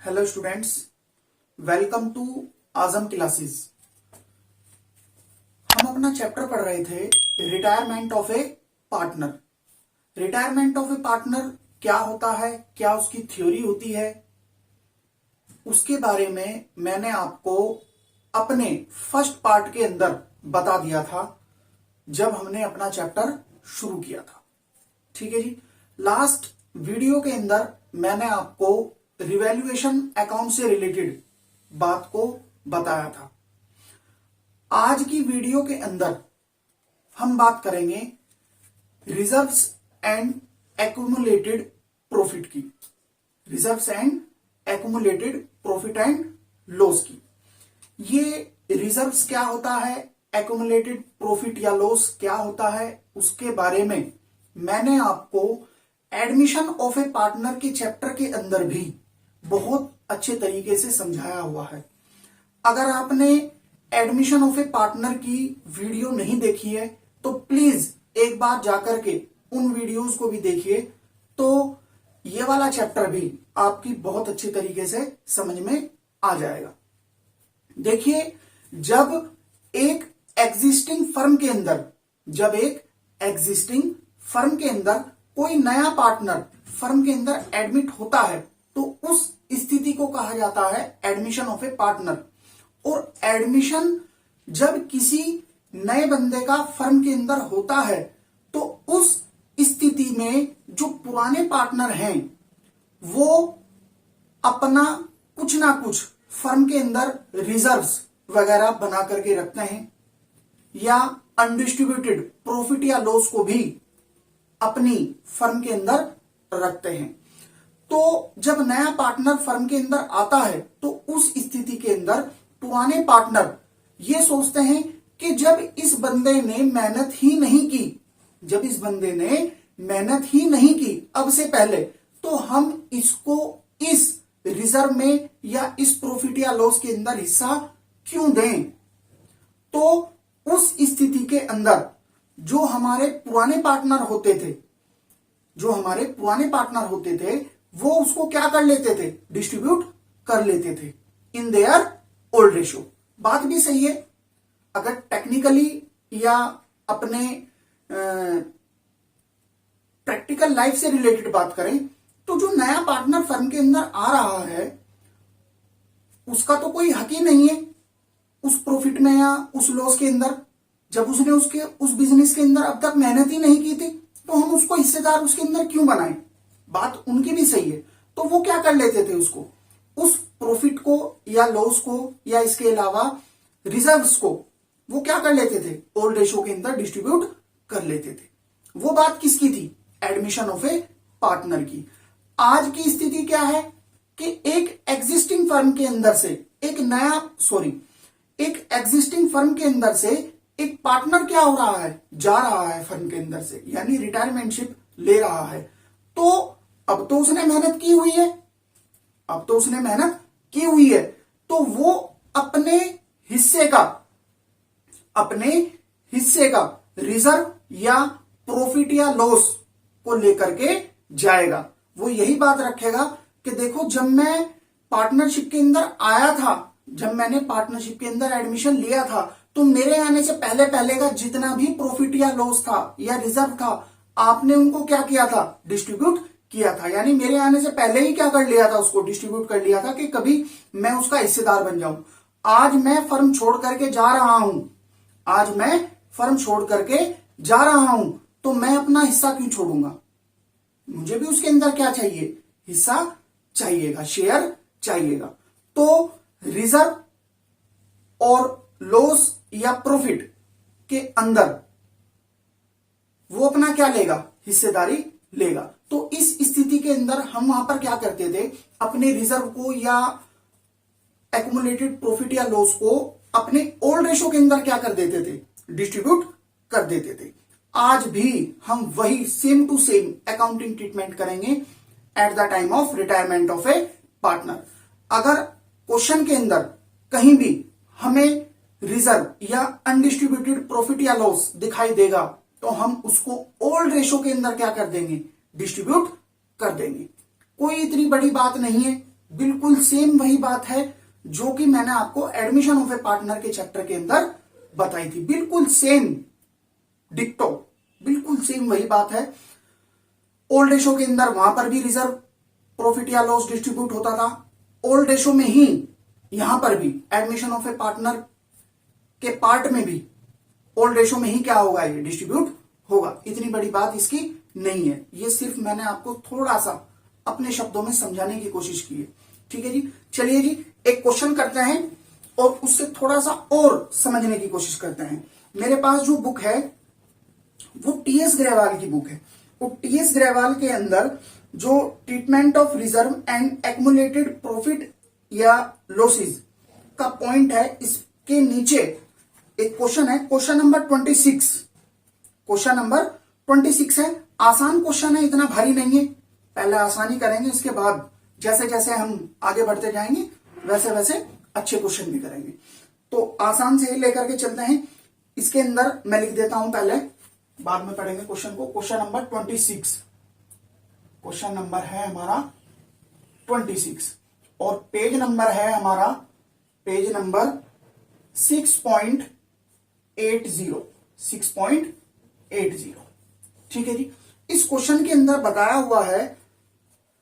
Hello students, welcome to Azam classes. हम अपना chapter पढ़ रहे थे retirement of a partner. Retirement of a partner क्या होता है, क्या उसकी थ्योरी होती है, उसके बारे में मैंने आपको अपने फर्स्ट पार्ट के अंदर बता दिया था जब हमने अपना चैप्टर शुरू किया था। ठीक है जी। लास्ट वीडियो के अंदर मैंने आपको रिवैल्यूएशन अकाउंट से रिलेटेड बात को बताया था। आज की वीडियो के अंदर हम बात करेंगे रिजर्व्स एंड एक्यूमुलेटेड प्रॉफिट की। Reserves and accumulated profit and loss की। ये रिजर्व्स क्या होता है, एक्यूमुलेटेड प्रॉफिट या लॉस क्या होता है, उसके बारे में मैंने आपको एडमिशन ऑफ ए पार्टनर के चैप्टर के अंदर भी बहुत अच्छे तरीके से समझाया हुआ है। अगर आपने एडमिशन ऑफ ए पार्टनर की वीडियो नहीं देखी है तो प्लीज एक बार जाकर के उन वीडियोस को भी देखिए, तो ये वाला चैप्टर भी आपकी बहुत अच्छे तरीके से समझ में आ जाएगा। देखिए, जब एक एग्जिस्टिंग फर्म के अंदर कोई नया पार्टनर फर्म के अंदर एडमिट होता है तो उस स्थिति को कहा जाता है एडमिशन ऑफ ए पार्टनर। और एडमिशन जब किसी नए बंदे का फर्म के अंदर होता है तो उस स्थिति में जो पुराने पार्टनर हैं वो अपना कुछ ना कुछ फर्म के अंदर रिजर्व्स वगैरह बना करके रखते हैं, या अनडिस्ट्रीब्यूटेड प्रॉफिट या लॉस को भी अपनी फर्म के अंदर रखते हैं। तो जब नया पार्टनर फर्म के अंदर आता है तो उस स्थिति के अंदर पुराने पार्टनर ये सोचते हैं कि जब इस बंदे ने मेहनत ही नहीं की अब से पहले, तो हम इसको इस रिजर्व में या इस प्रॉफिट या लॉस के अंदर हिस्सा क्यों दें। तो उस स्थिति के अंदर जो हमारे पुराने पार्टनर होते थे वो उसको क्या कर लेते थे, डिस्ट्रीब्यूट कर लेते थे इन देयर ओल्ड रेशियो। बात भी सही है। अगर टेक्निकली या अपने प्रैक्टिकल लाइफ से रिलेटेड बात करें तो जो नया पार्टनर फर्म के अंदर आ रहा है उसका तो कोई हक ही नहीं है उस प्रॉफिट में या उस लॉस के अंदर, जब उसने उस बिजनेस के अंदर अब तक मेहनत ही नहीं की थी, तो हम उसको हिस्सेदार उसके अंदर क्यों बनाएं। बात उनकी भी सही है। तो वो क्या कर लेते थे, उसको उस प्रॉफिट को या लॉस को या इसके अलावा रिजर्व्स को वो क्या कर लेते थे, ओल्ड रेशियो के अंदर डिस्ट्रीब्यूट कर लेते थे। वो बात किसकी थी, एडमिशन ऑफ ए पार्टनर की। आज की स्थिति क्या है कि एक एग्जिस्टिंग फर्म के अंदर से एक एग्जिस्टिंग फर्म के अंदर से एक पार्टनर क्या हो रहा है, जा रहा है फर्म के अंदर से, यानी रिटायरमेंटशिप ले रहा है। तो अब तो उसने मेहनत की हुई है, तो वो अपने हिस्से का रिजर्व या प्रॉफिट या लॉस को लेकर के जाएगा। वो यही बात रखेगा कि देखो, जब मैं पार्टनरशिप के अंदर आया था, जब मैंने पार्टनरशिप के अंदर एडमिशन लिया था, तो मेरे आने से पहले का जितना भी प्रॉफिट या लॉस था या रिजर्व था, आपने उनको क्या किया था, डिस्ट्रीब्यूट किया था। यानी मेरे आने से पहले ही क्या कर लिया था, उसको डिस्ट्रीब्यूट कर लिया था कि कभी मैं उसका हिस्सेदार बन जाऊं। आज मैं फर्म छोड़ करके जा रहा हूं, तो मैं अपना हिस्सा क्यों छोड़ूंगा। मुझे भी उसके अंदर क्या चाहिए, हिस्सा चाहिएगा, शेयर चाहिएगा। तो रिजर्व और लॉस या प्रॉफिट के अंदर वो अपना क्या लेगा, हिस्सेदारी लेगा। तो इस स्थिति के अंदर हम वहां पर क्या करते थे, अपने रिजर्व को या एक्यूमुलेटेड प्रॉफिट या लॉस को अपने ओल्ड रेशियो के अंदर क्या कर देते थे, डिस्ट्रीब्यूट कर देते थे। आज भी हम वही same to same accounting treatment करेंगे at the time of retirement of a partner. अगर क्वेश्चन के अंदर कहीं भी हमें रिजर्व या अनडिस्ट्रीब्यूटेड प्रॉफिट या लॉस दिखाई देगा तो हम उसको ओल्ड रेशो के अंदर क्या कर देंगे, डिस्ट्रीब्यूट कर देंगे। कोई इतनी बड़ी बात नहीं है। बिल्कुल सेम वही बात है जो कि मैंने आपको एडमिशन ऑफ ए पार्टनर के चैप्टर के अंदर बताई थी, बिल्कुल सेम डिक्टो, बिल्कुल सेम वही बात है। ओल्ड रेशो के अंदर वहां पर भी रिजर्व प्रॉफिट या लॉस डिस्ट्रीब्यूट होता था, ओल्ड रेशो में ही यहां पर भी एडमिशन ऑफ ए पार्टनर के पार्ट में भी ओल्ड रेशो में ही क्या होगा, ये डिस्ट्रीब्यूट होगा। इतनी बड़ी बात इसकी नहीं है, ये सिर्फ मैंने आपको थोड़ा सा अपने शब्दों में समझाने की कोशिश की है। ठीक है जी, चलिए जी एक क्वेश्चन करते हैं और उससे थोड़ा सा और समझने की कोशिश करते हैं। मेरे पास जो बुक है वो टीएस ग्रेवाल की बुक है। वो टीएस ग्रेवाल के अंदर जो treatment of reserve and accumulated profit या लॉसेस का पॉइंट है, इसके नीचे एक क्वेश्चन है, क्वेश्चन नंबर 26। क्वेश्चन नंबर 26 है, आसान क्वेश्चन है, इतना भारी नहीं है। पहले आसानी करेंगे, इसके बाद जैसे जैसे हम आगे बढ़ते जाएंगे वैसे वैसे अच्छे क्वेश्चन भी करेंगे। तो आसान से ही लेकर के चलते हैं। इसके अंदर मैं लिख देता हूं, पहले बाद में पढ़ेंगे क्वेश्चन को। क्वेश्चन नंबर 26, क्वेश्चन नंबर है हमारा 26 और पेज नंबर है हमारा पेज नंबर 6.80, 6.80। ठीक है जी, इस क्वेश्चन के अंदर बताया हुआ है,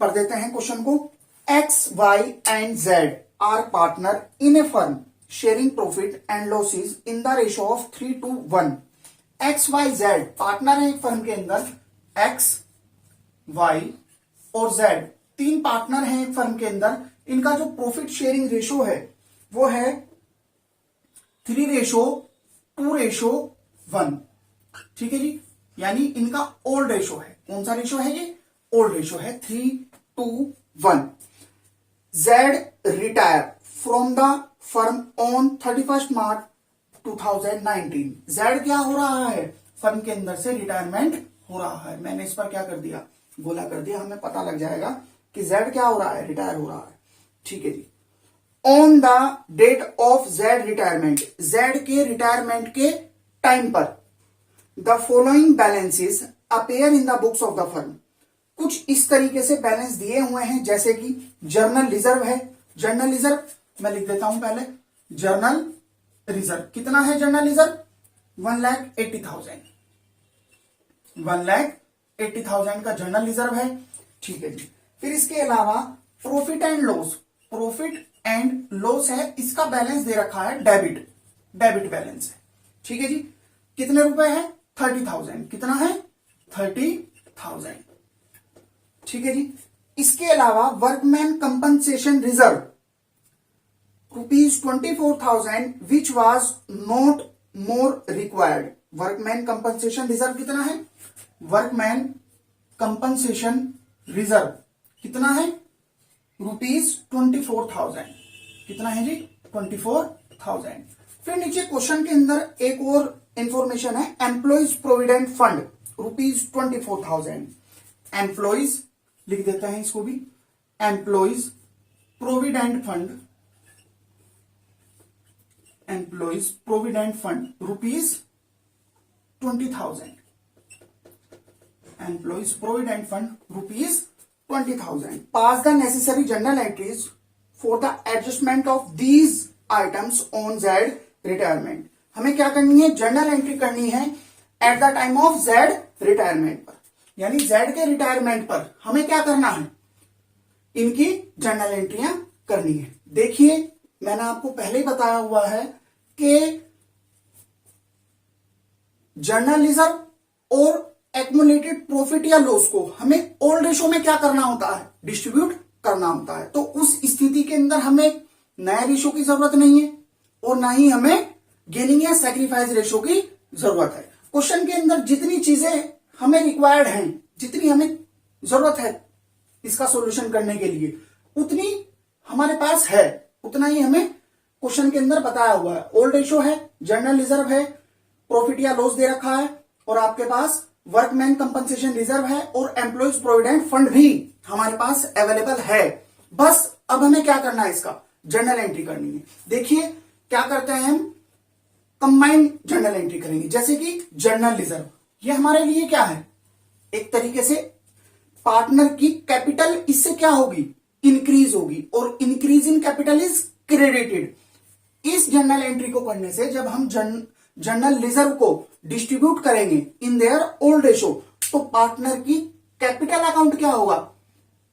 पढ़ देते हैं क्वेश्चन को। X, Y and Z are partner in a firm sharing profit and losses in the ratio of 3:1। X, Y, Z partner है एक फर्म के अंदर। एक्स, वाई और जेड तीन पार्टनर हैं एक फर्म के अंदर। इनका जो प्रॉफिट शेयरिंग रेशो है वो है 3:2:1। ठीक है जी, यानी इनका ओल्ड रेशो है। कौन सा रेशो है ये? ओल्ड रेशो है, 3:1। Z retire from the firm on 31 March 2019। Z क्या हो रहा है? फर्म के अंदर से रिटायरमेंट हो रहा है। मैंने इस पर क्या कर दिया, गोला कर दिया, हमें पता लग जाएगा कि जेड क्या हो रहा है, रिटायर हो रहा है। ठीक है जी, on the date of Z retirement, Z के रिटायरमेंट के टाइम पर the following balances appear in the books of the firm. कुछ इस तरीके से बैलेंस दिए हुए हैं, जैसे कि जर्नल रिजर्व है। जर्नल रिजर्व मैं लिख देता हूं पहले, जर्नल रिजर्व कितना है? जर्नल रिजर्व 1,80,000, 1,80,000 का जर्नल रिजर्व है। ठीक है जी, फिर इसके अलावा profit and loss, profit and loss है, इसका बैलेंस दे रखा है डेबिट, डेबिट बैलेंस है। ठीक है जी, कितने रुपए है? 30,000। कितना है? 30,000। ठीक है जी, इसके अलावा workman compensation reserve ₹24,000 which was not more required. Workman compensation reserve कितना है? वर्कमैन कंपनसेशन रिजर्व कितना है? ₹24,000। कितना है जी? 24,000। फिर नीचे क्वेश्चन के अंदर एक और इंफॉर्मेशन है, एम्प्लॉइज प्रोविडेंट फंड ₹24,000। एम्प्लॉइज लिख देता है इसको भी, employees provident fund, employees provident fund ₹20,000। Employees provident fund ₹20,000। Pass the necessary journal entries for the adjustment of these items on Z retirement. हमें क्या करनी है? जर्नल एंट्री करनी है eight the time of Z retirement पर, यानी Z के retirement पर हमें क्या करना है? इनकी जर्नल एंट्रियां करनी है। देखिए, मैंने आपको पहले ही बताया हुआ है कि जर्नल रिजर्व और एक्युमुलेटेड प्रॉफिट या लॉस को हमें ओल्ड रेशो में क्या करना होता है? डिस्ट्रीब्यूट करना होता है। तो उस स्थिति के अंदर हमें नया रेशो की जरूरत नहीं है और ना ही हमें गेनिंग या सैक्रिफाइस रेशो की जरूरत है। क्वेश्चन के अंदर जितनी चीजें हमें रिक्वायर्ड हैं, जितनी हमें जरूरत है इसका सॉल्यूशन करने के लिए, उतनी हमारे पास है, उतना ही हमें क्वेश्चन के अंदर बताया हुआ है। ओल्ड रेशो है, जर्नल रिजर्व है, प्रॉफिट या लॉस दे रखा है और आपके पास वर्कमैन कंपनसेशन रिजर्व है और एम्प्लॉइज प्रोविडेंट फंड भी हमारे पास अवेलेबल है। बस अब हमें क्या करना है? इसका जर्नल एंट्री करनी है। देखिए क्या करते हैं हम, कंबाइंड जर्नल एंट्री करेंगे। जैसे कि जर्नल रिजर्व, ये हमारे लिए क्या है? एक तरीके से पार्टनर की कैपिटल इससे क्या होगी? इंक्रीज होगी और increase in capital is credited. इस जर्नल एंट्री को करने से जब हम जर्नल रिजर्व को डिस्ट्रीब्यूट करेंगे इन देयर ओल्ड रेशो, तो पार्टनर की कैपिटल अकाउंट क्या होगा,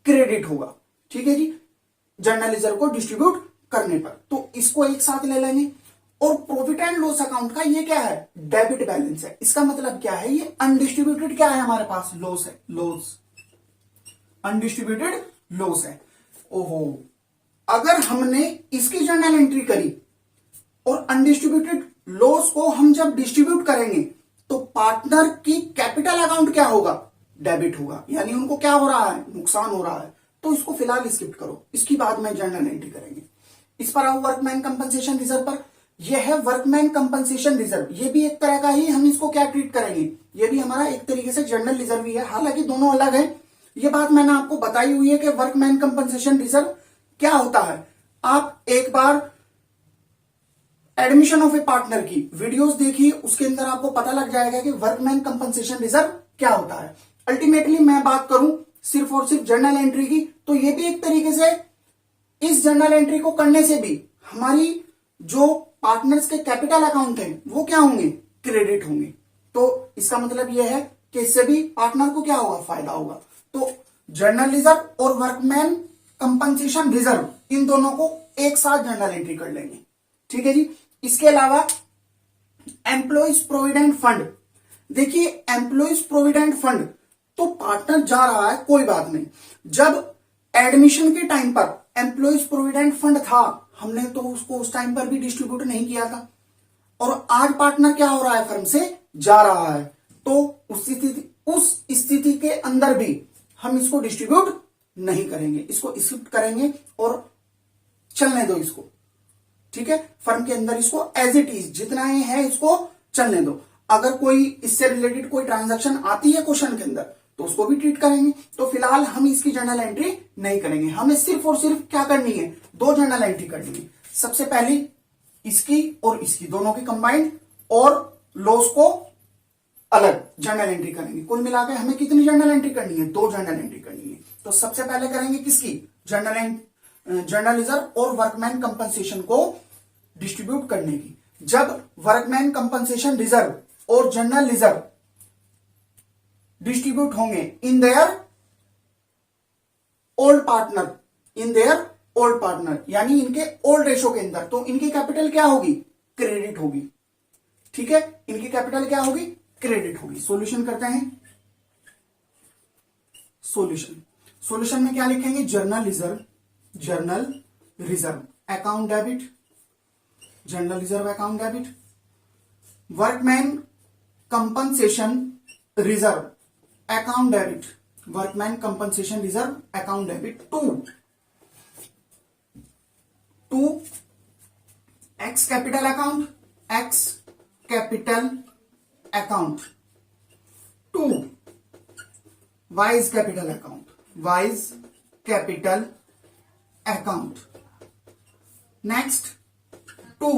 क्रेडिट होगा। ठीक है जी, जर्नल रिजर्व को डिस्ट्रीब्यूट करने पर। तो इसको एक साथ ले लेंगे। और प्रॉफिट एंड लॉस अकाउंट का ये क्या है, डेबिट बैलेंस है। इसका मतलब क्या है, ये अनडिस्ट्रीब्यूटेड क्या है हमारे पास, लॉस है, लॉस, अनडिस्ट्रीब्यूटेड लॉस है। ओहो, अगर हमने इसकी जर्नल एंट्री करी और अनडिस्ट्रीब्यूटेड लॉस को हम जब डिस्ट्रीब्यूट करेंगे तो पार्टनर की कैपिटल अकाउंट क्या होगा, डेबिट होगा, यानी उनको क्या हो रहा है, नुकसान हो रहा है। तो इसको फिलहाल स्किप करो, इसकी बाद में जर्नल एंट्री करेंगे। इस पर आओ वर्कमैन कंपनसेशन रिजर्व पर। यह है वर्कमैन कंपनसेशन रिजर्व। ये भी एक तरह का ही, हम इसको क्या ट्रीट करेंगे, ये भी हमारा एक तरीके से जर्नल रिजर्व ही है, हालांकि दोनों अलग है। ये बात मैंने आपको बताई हुई है कि वर्कमैन कंपनसेशन रिजर्व क्या होता है। आप एक बार एडमिशन ऑफ ए पार्टनर की वीडियोस देखिए, उसके अंदर आपको पता लग जाएगा कि वर्कमैन कंपनसेशन रिजर्व क्या होता है। अल्टीमेटली मैं बात करूं सिर्फ और सिर्फ जर्नल एंट्री की, तो ये भी एक तरीके से इस जर्नल एंट्री को करने से भी हमारी जो पार्टनर्स के कैपिटल अकाउंट है वो क्या होंगे, क्रेडिट होंगे। तो इसका मतलब यह है कि इससे भी पार्टनर को क्या होगा, फायदा होगा। तो जर्नल रिजर्व और वर्कमैन कंपनसेशन रिजर्व, इन दोनों को एक साथ जर्नल एंट्री कर लेंगे। ठीक है जी। इसके अलावा एम्प्लॉइज प्रोविडेंट फंड। देखिए एम्प्लॉइज प्रोविडेंट फंड तो पार्टनर जा रहा है, कोई बात नहीं। जब एडमिशन के टाइम पर एम्प्लॉइज प्रोविडेंट फंड था, हमने तो उसको उस टाइम पर भी डिस्ट्रीब्यूट नहीं किया था, और आज पार्टनर क्या हो रहा है, फर्म से जा रहा है, तो उस स्थिति के अंदर भी हम इसको डिस्ट्रीब्यूट नहीं करेंगे, इसको स्किप करेंगे और चलने दो इसको। ठीक है, फर्म के अंदर इसको एज इट इज जितना ये है इसको चलने दो। अगर कोई इससे रिलेटेड कोई ट्रांजैक्शन आती है क्वेश्चन के अंदर तो उसको भी ट्रीट करेंगे। तो फिलहाल हम इसकी जर्नल एंट्री नहीं करेंगे, हमें सिर्फ और सिर्फ क्या करनी है, दो जर्नल एंट्री करनी है। सबसे पहली इसकी और इसकी दोनों की कंबाइंड, और लॉस को अलग जर्नल एंट्री करेंगे। कुल मिलाकर हमें कितनी जर्नल एंट्री करनी है, दो जर्नल एंट्री करनी है। तो सबसे पहले करेंगे किसकी, जर्नल रिजर्व और वर्कमैन कंपनसेशन को डिस्ट्रीब्यूट करने की। जब वर्कमैन कंपनसेशन रिजर्व और जर्नल रिजर्व डिस्ट्रीब्यूट होंगे इन देयर ओल्ड पार्टनर, यानी इनके ओल्ड रेशो के अंदर, तो इनकी कैपिटल क्या होगी, क्रेडिट होगी। ठीक है, इनकी कैपिटल क्या होगी, क्रेडिट होगी। सॉल्यूशन करते हैं। सॉल्यूशन में क्या लिखेंगे, general reserve account debit, general reserve account debit, workman compensation reserve account debit, workman compensation reserve account debit to X capital account to Y's capital account, next to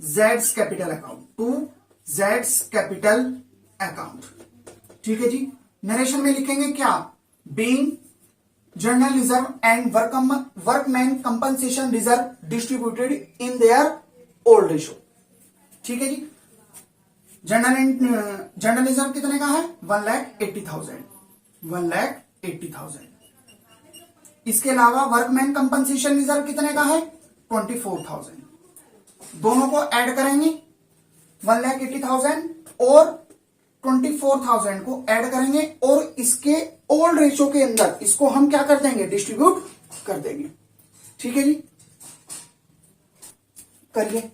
जेड्स capital account. ठीक है जी। Narration में लिखेंगे क्या, being general reserve and workman compensation reserve distributed in their old ratio. ठीक है जी। Journal reserve कितने का है, 1,80,000। इसके अलावा वर्कमैन कंपनसेशन रिजर्व कितने का है, 24,000। दोनों को ऐड करेंगे, 1,80,000 और 24,000 को ऐड करेंगे, और इसके ओल्ड रेशो के अंदर इसको हम क्या कर देंगे, डिस्ट्रीब्यूट कर देंगे। ठीक है जी, करिए।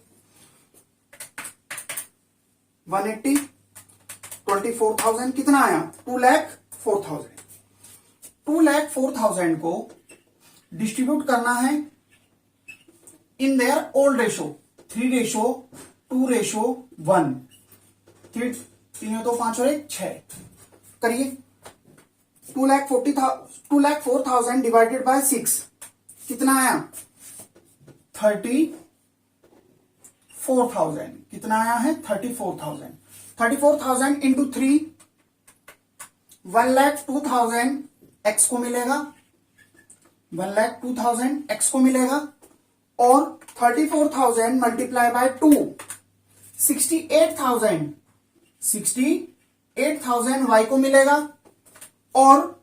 180 24,000 कितना आया, 2,04,000। 2,04,000 को डिस्ट्रीब्यूट करना है इन देयर ओल्ड रेशो, 3:2:1। 3 तो 5 और 1 6। करिए। 2,04,000 डिवाइडेड बाय 6 कितना आया, 34,000। कितना आया है, 34,000। 34,000 इंटू 3, 1,02,000 एक्स को मिलेगा, 1,02,000 x को मिलेगा और 34,000 मल्टीप्लाई बाय 2 68,000 y को मिलेगा और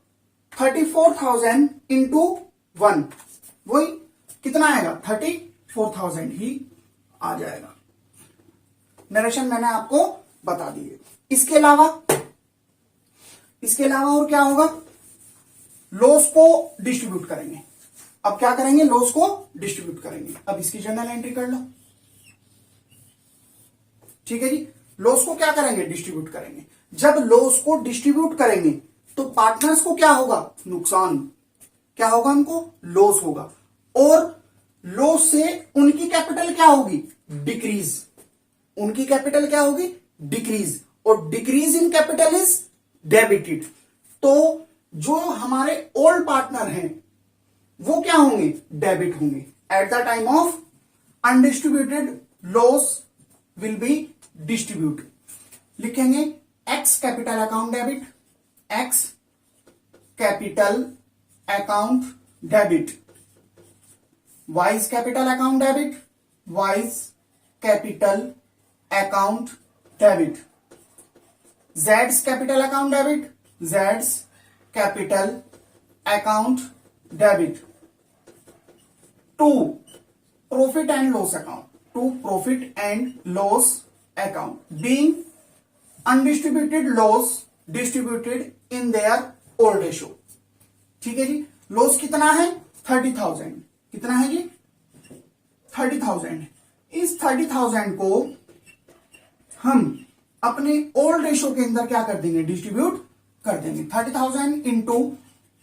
34,000 इंटू 1 वही कितना आएगा 34,000 ही आ जाएगा। नरेशन मैंने आपको बता दी है। इसके अलावा और क्या होगा, लॉस को डिस्ट्रीब्यूट करेंगे। अब क्या करेंगे, लॉस को डिस्ट्रीब्यूट करेंगे। अब इसकी जर्नल एंट्री कर लो, ठीक है जी। लॉस को क्या करेंगे, डिस्ट्रीब्यूट करेंगे। जब लॉस को डिस्ट्रीब्यूट करेंगे तो पार्टनर्स को क्या होगा, नुकसान। क्या होगा, उनको लॉस होगा और लॉस से उनकी कैपिटल क्या होगी, डिक्रीज। उनकी कैपिटल क्या होगी, डिक्रीज, और decrease in capital is debited. तो जो हमारे ओल्ड पार्टनर हैं वो क्या होंगे, डेबिट होंगे। At the time of undistributed loss will be distribute. लिखेंगे X capital account debit, X capital account debit, Y's capital account debit, Y's capital account debit, जेड्स कैपिटल अकाउंट डेबिट, जेड्स capital account debit, to profit and loss account, to profit and loss account, being undistributed loss distributed in their old ratio. ठीक है जी। Loss कितना है, 30,000। कितना है जी, 30,000। इस 30,000 को हम अपने ओल्ड रेशो के अंदर क्या कर देंगे, डिस्ट्रीब्यूट कर देंगे। 30,000 इंटू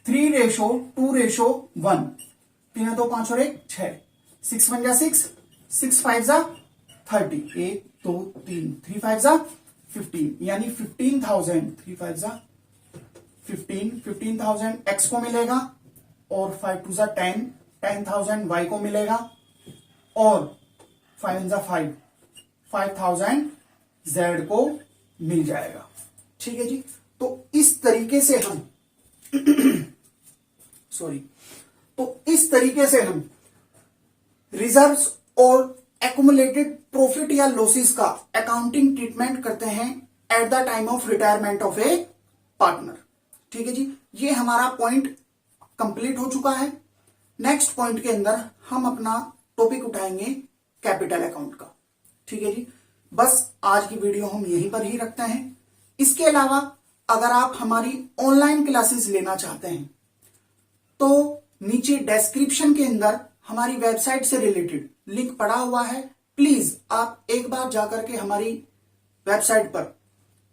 3 रेशो 2 रेशो 1, 3 2 5 और 1 6, 6 1 जा 6, 6 5 जा 30, 1 2 3, 3 5 जा 15, यानी 15,000, 3 5 जा 15,000 x को मिलेगा और 5 2 जा 10, 10,000 y को मिलेगा और 5 1 जा 5, 5,000 z को मिल जाएगा। ठीक है जी। तो इस तरीके से हम इस तरीके से हम रिजर्व्स और एक्युमुलेटेड प्रॉफिट या लॉसेस का अकाउंटिंग ट्रीटमेंट करते हैं eight the time of retirement of a partner. ठीक है जी। ये हमारा पॉइंट कंप्लीट हो चुका है। नेक्स्ट पॉइंट के अंदर हम अपना टॉपिक उठाएंगे कैपिटल अकाउंट का। ठीक है जी। बस आज की वीडियो हम यहीं पर ही रखते हैं। इसके अलावा अगर आप हमारी ऑनलाइन क्लासेस लेना चाहते हैं तो नीचे डिस्क्रिप्शन के अंदर हमारी वेबसाइट से रिलेटेड लिंक पड़ा हुआ है। प्लीज आप एक बार जाकर के हमारी वेबसाइट पर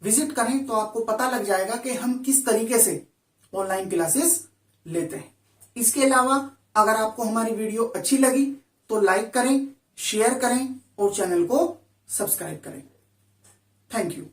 विजिट करें तो आपको पता लग जाएगा कि हम किस तरीके से ऑनलाइन क्लासेस लेते हैं। इसके अलावा अगर आपको हमारी वीडियो अच्छी लगी तो लाइक करें, शेयर करें और चैनल को सब्सक्राइब करें। Thank you.